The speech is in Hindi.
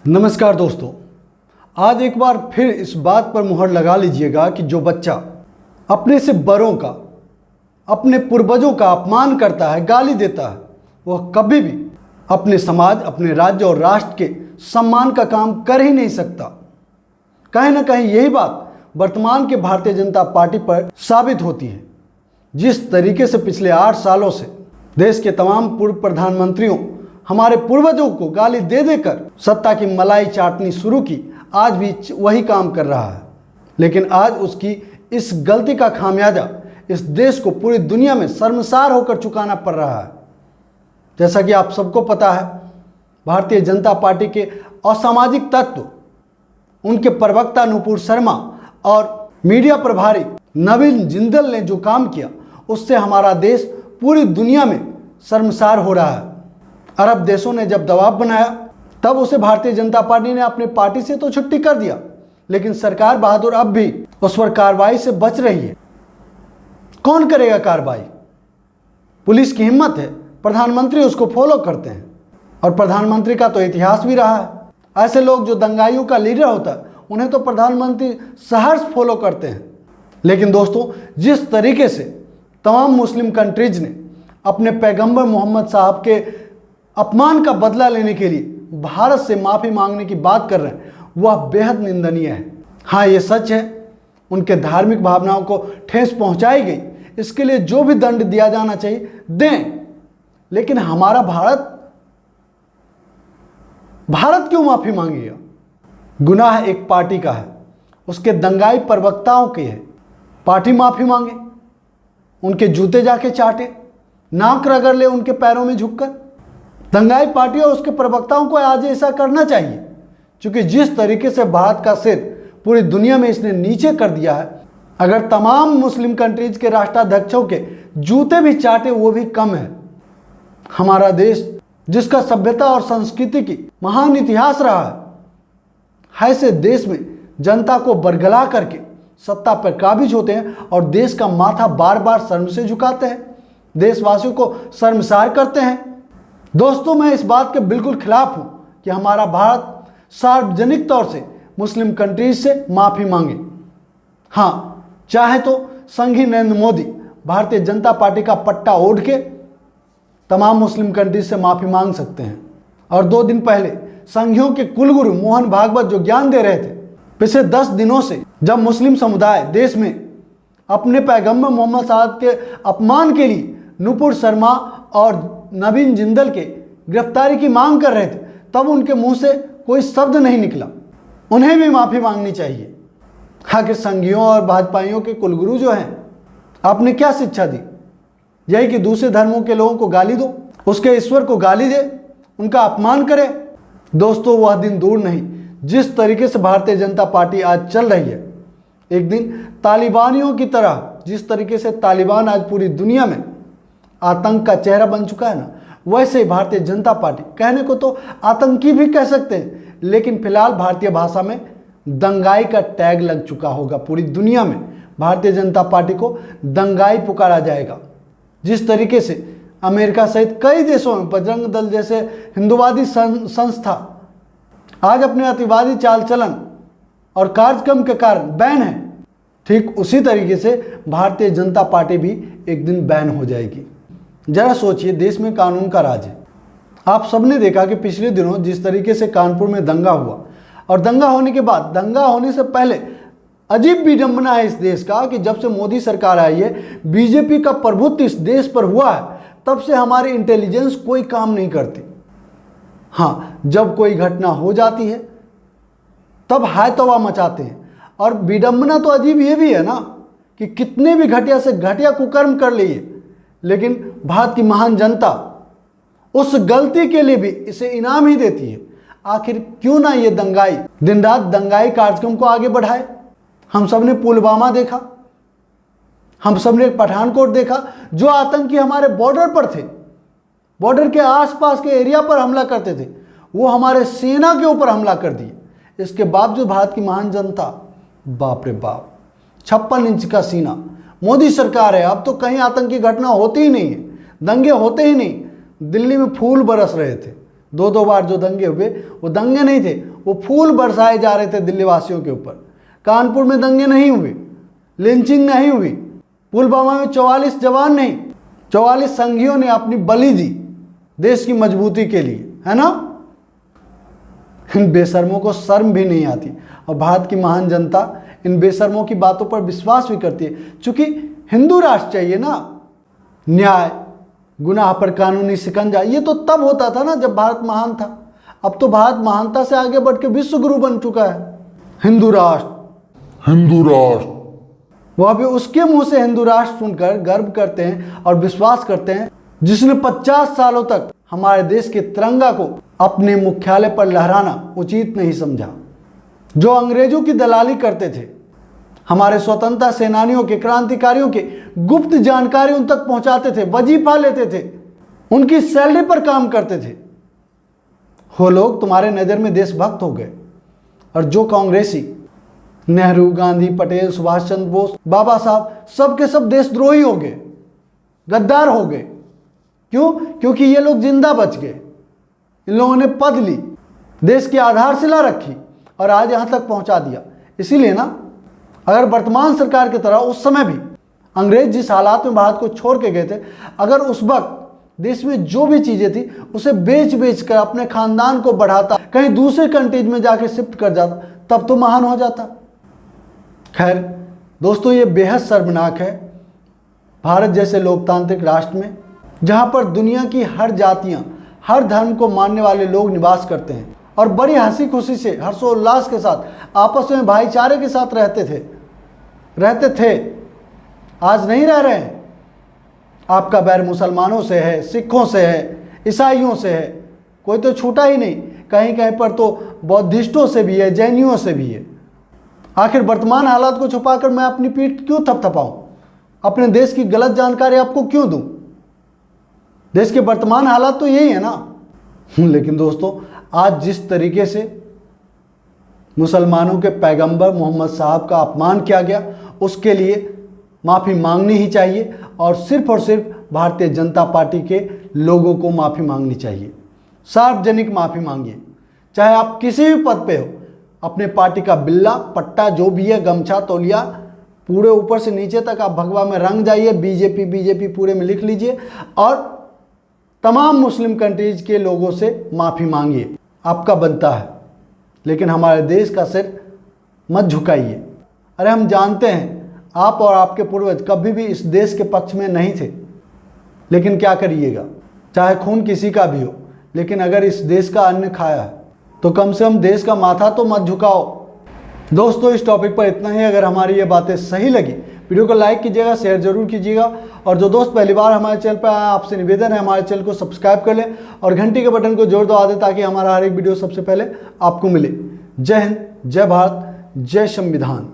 नमस्कार दोस्तों, आज एक बार फिर इस बात पर मुहर लगा लीजिएगा कि जो बच्चा अपने से बड़ों का, अपने पूर्वजों का अपमान करता है, गाली देता है, वह कभी भी अपने समाज, अपने राज्य और राष्ट्र के सम्मान का काम कर ही नहीं सकता। कहीं ना कहीं यही बात वर्तमान के भारतीय जनता पार्टी पर साबित होती है। जिस तरीके से पिछले 8 सालों से देश के तमाम पूर्व प्रधानमंत्रियों, हमारे पूर्वजों को गाली दे देकर सत्ता की मलाई चाटनी शुरू की, आज भी वही काम कर रहा है। लेकिन आज उसकी इस गलती का खामियाजा इस देश को पूरी दुनिया में शर्मसार होकर चुकाना पड़ रहा है। जैसा कि आप सबको पता है, भारतीय जनता पार्टी के असामाजिक तत्व, उनके प्रवक्ता नुपुर शर्मा और मीडिया प्रभारी नवीन जिंदल ने जो काम किया, उससे हमारा देश पूरी दुनिया में शर्मसार हो रहा है। अरब देशों ने जब दबाव बनाया, तब उसे भारतीय जनता पार्टी ने अपनी पार्टी से तो छुट्टी कर दिया, लेकिन सरकार बहादुर अब भी उस पर कार्रवाई से बच रही है। कौन करेगा कार्रवाई? पुलिस की हिम्मत है, प्रधानमंत्री उसको फॉलो करते हैं, और प्रधानमंत्री का तो इतिहास भी रहा है। ऐसे लोग जो दंगाइयों का लीडर होता है, उन्हें तो प्रधानमंत्री सहर्ष फॉलो करते हैं। लेकिन दोस्तों, जिस तरीके से तमाम मुस्लिम कंट्रीज ने अपने पैगंबर मोहम्मद साहब के अपमान का बदला लेने के लिए भारत से माफ़ी मांगने की बात कर रहे हैं, वह बेहद निंदनीय है। हाँ, ये सच है, उनके धार्मिक भावनाओं को ठेस पहुंचाई गई, इसके लिए जो भी दंड दिया जाना चाहिए दें। लेकिन हमारा भारत क्यों माफ़ी मांगेगा? गुनाह एक पार्टी का है, उसके दंगाई प्रवक्ताओं के है। पार्टी माफ़ी मांगे, उनके जूते जाके चाटे, नाक रगड़ ले उनके पैरों में झुककर। दंगाई पार्टी और उसके प्रवक्ताओं को आज ऐसा करना चाहिए, क्योंकि जिस तरीके से भारत का सिर पूरी दुनिया में इसने नीचे कर दिया है, अगर तमाम मुस्लिम कंट्रीज के राष्ट्राध्यक्षों के जूते भी चाटे, वो भी कम है। हमारा देश, जिसका सभ्यता और संस्कृति की महान इतिहास रहा है, ऐसे देश में जनता को बरगला करके सत्ता पर काबिज होते हैं और देश का माथा बार बार शर्म से झुकाते हैं, देशवासियों को शर्मसार करते हैं। दोस्तों, मैं इस बात के बिल्कुल खिलाफ हूं कि हमारा भारत सार्वजनिक तौर से मुस्लिम कंट्रीज से माफ़ी मांगे। हाँ, चाहे तो संघी नरेंद्र मोदी भारतीय जनता पार्टी का पट्टा ओढ़ के तमाम मुस्लिम कंट्रीज से माफ़ी मांग सकते हैं। और 2 दिन पहले संघियों के कुलगुरु मोहन भागवत जो ज्ञान दे रहे थे, पिछले 10 दिनों से जब मुस्लिम समुदाय देश में अपने पैगंबर मोहम्मद साहब के अपमान के लिए नुपुर शर्मा और नवीन जिंदल के गिरफ्तारी की मांग कर रहे थे, तब उनके मुंह से कोई शब्द नहीं निकला। उन्हें भी माफ़ी मांगनी चाहिए। आखिर संघियों और भाजपाइयों के कुलगुरु जो हैं, आपने क्या शिक्षा दी? यही कि दूसरे धर्मों के लोगों को गाली दो, उसके ईश्वर को गाली दे, उनका अपमान करे? दोस्तों, वह दिन दूर नहीं जिस तरीके से भारतीय जनता पार्टी आज चल रही है। एक दिन तालिबानियों की तरह, जिस तरीके से तालिबान आज पूरी दुनिया में आतंक का चेहरा बन चुका है ना, वैसे ही भारतीय जनता पार्टी, कहने को तो आतंकी भी कह सकते हैं, लेकिन फिलहाल भारतीय भाषा में दंगाई का टैग लग चुका होगा। पूरी दुनिया में भारतीय जनता पार्टी को दंगाई पुकारा जाएगा। जिस तरीके से अमेरिका सहित कई देशों में बजरंग दल जैसे हिंदुवादी संस्था आज अपने अतिवादी चाल चलन और कार्यक्रम के कारण बैन है, ठीक उसी तरीके से भारतीय जनता पार्टी भी एक दिन बैन हो जाएगी। जरा सोचिए, देश में कानून का राज है। आप सबने देखा कि पिछले दिनों जिस तरीके से कानपुर में दंगा हुआ, और दंगा होने के बाद, दंगा होने से पहले अजीब विडंबना है इस देश का कि जब से मोदी सरकार आई है, बीजेपी का प्रभुत्व इस देश पर हुआ है, तब से हमारी इंटेलिजेंस कोई काम नहीं करती। हाँ, जब कोई घटना हो जाती है तब हाय तौबा मचाते हैं। और विडंबना तो अजीब ये भी है ना कि कितने भी घटिया से घटिया कुकर्म कर लिए, लेकिन भारत की महान जनता उस गलती के लिए भी इसे इनाम ही देती है। आखिर क्यों ना ये दंगाई दिन रात दंगाई कार्यक्रम को आगे बढ़ाए? हम सब ने पुलवामा देखा, हम सब ने पठानकोट देखा, जो आतंकी हमारे बॉर्डर पर थे, बॉर्डर के आसपास के एरिया पर हमला करते थे, वो हमारे सेना के ऊपर हमला कर दिए। इसके बावजूद भारत की महान जनता, बाप रे बाप, 56 इंच का सीना, मोदी सरकार है, अब तो कहीं आतंकी घटना होती ही नहीं है, दंगे होते ही नहीं। दिल्ली में फूल बरस रहे थे, दो बार जो दंगे हुए वो दंगे नहीं थे, वो फूल बरसाए जा रहे थे दिल्ली वासियों के ऊपर। कानपुर में दंगे नहीं हुए, लिंचिंग नहीं हुई, पुलवामा में 44 जवान नहीं, 44 संघियों ने अपनी बलि दी देश की मजबूती के लिए, है ना। इन बेशर्मों को शर्म भी नहीं आती और भारत की महान जनता इन बेशर्मों की बातों पर विश्वास भी करती है। चूंकि हिंदू राष्ट्र चाहिए ना, न्याय, गुनाह पर कानूनी शिकंजा, ये तो तब होता था ना जब भारत महान था। अब तो भारत महानता से आगे बढ़ के विश्व गुरु बन चुका है। हिंदू राष्ट्र वह भी उसके मुंह से हिंदू राष्ट्र सुनकर गर्व करते हैं और विश्वास करते हैं जिसने 50 सालों तक हमारे देश के तिरंगा को अपने मुख्यालय पर लहराना उचित नहीं समझा, जो अंग्रेजों की दलाली करते थे, हमारे स्वतंत्रता सेनानियों के, क्रांतिकारियों के गुप्त जानकारी उन तक पहुंचाते थे, वजीफा लेते थे, उनकी सैलरी पर काम करते थे। वो लोग तुम्हारे नज़र में देशभक्त हो गए और जो कांग्रेसी नेहरू, गांधी, पटेल, सुभाष चंद्र बोस, बाबा साहब, सब के सब देशद्रोही हो गए, गद्दार हो गए। क्यों? क्योंकि ये लोग जिंदा बच गए। इन लोगों ने पद ली, देश की आधारशिला रखी और आज यहां तक पहुंचा दिया। इसीलिए ना, अगर वर्तमान सरकार की तरह उस समय भी अंग्रेज जिस हालात में भारत को छोड़ के गए थे, अगर उस वक्त देश में जो भी चीजें थी उसे बेच कर अपने खानदान को बढ़ाता, कहीं दूसरे कंट्रीज में जाके शिफ्ट कर जाता, तब तो महान हो जाता। खैर दोस्तों, ये बेहद शर्मनाक है भारत जैसे लोकतांत्रिक राष्ट्र में, जहां पर दुनिया की हर जातियां, हर धर्म को मानने वाले लोग निवास करते हैं और बड़ी हंसी खुशी से, हर्षोल्लास के साथ, आपस में भाईचारे के साथ रहते थे। आज नहीं रह रहे हैं। आपका बैर मुसलमानों से है, सिखों से है, ईसाइयों से है, कोई तो छूटा ही नहीं। कहीं कहीं पर तो बौद्धिस्टों से भी है, जैनियों से भी है। आखिर वर्तमान हालात को छुपाकर मैं अपनी पीठ क्यों थपथपाऊं? अपने देश की गलत जानकारी आपको क्यों दूं? देश के वर्तमान हालात तो यही है ना। लेकिन दोस्तों, आज जिस तरीके से मुसलमानों के पैगंबर मोहम्मद साहब का अपमान किया गया, उसके लिए माफ़ी मांगनी ही चाहिए और सिर्फ भारतीय जनता पार्टी के लोगों को माफ़ी मांगनी चाहिए। सार्वजनिक माफ़ी मांगिए, चाहे आप किसी भी पद पे हो। अपने पार्टी का बिल्ला, पट्टा जो भी है, गमछा, तौलिया, पूरे ऊपर से नीचे तक आप भगवा में रंग जाइए, बीजेपी पूरे में लिख लीजिए और तमाम मुस्लिम कंट्रीज के लोगों से माफ़ी मांगिए। आपका बनता है, लेकिन हमारे देश का सिर मत झुकाइए। अरे हम जानते हैं आप और आपके पूर्वज कभी भी इस देश के पक्ष में नहीं थे, लेकिन क्या करिएगा, चाहे खून किसी का भी हो, लेकिन अगर इस देश का अन्न खाया है तो कम से कम देश का माथा तो मत झुकाओ। दोस्तों, इस टॉपिक पर इतना ही। अगर हमारी ये बातें सही लगी, वीडियो को लाइक कीजिएगा, शेयर जरूर कीजिएगा और जो दोस्त पहली बार हमारे चैनल पर आए, आपसे निवेदन है हमारे चैनल को सब्सक्राइब कर लें और घंटी के बटन को जोर दबा दें ताकि हमारा हर एक वीडियो सबसे पहले आपको मिले। जय हिंद, जय भारत, जय संविधान।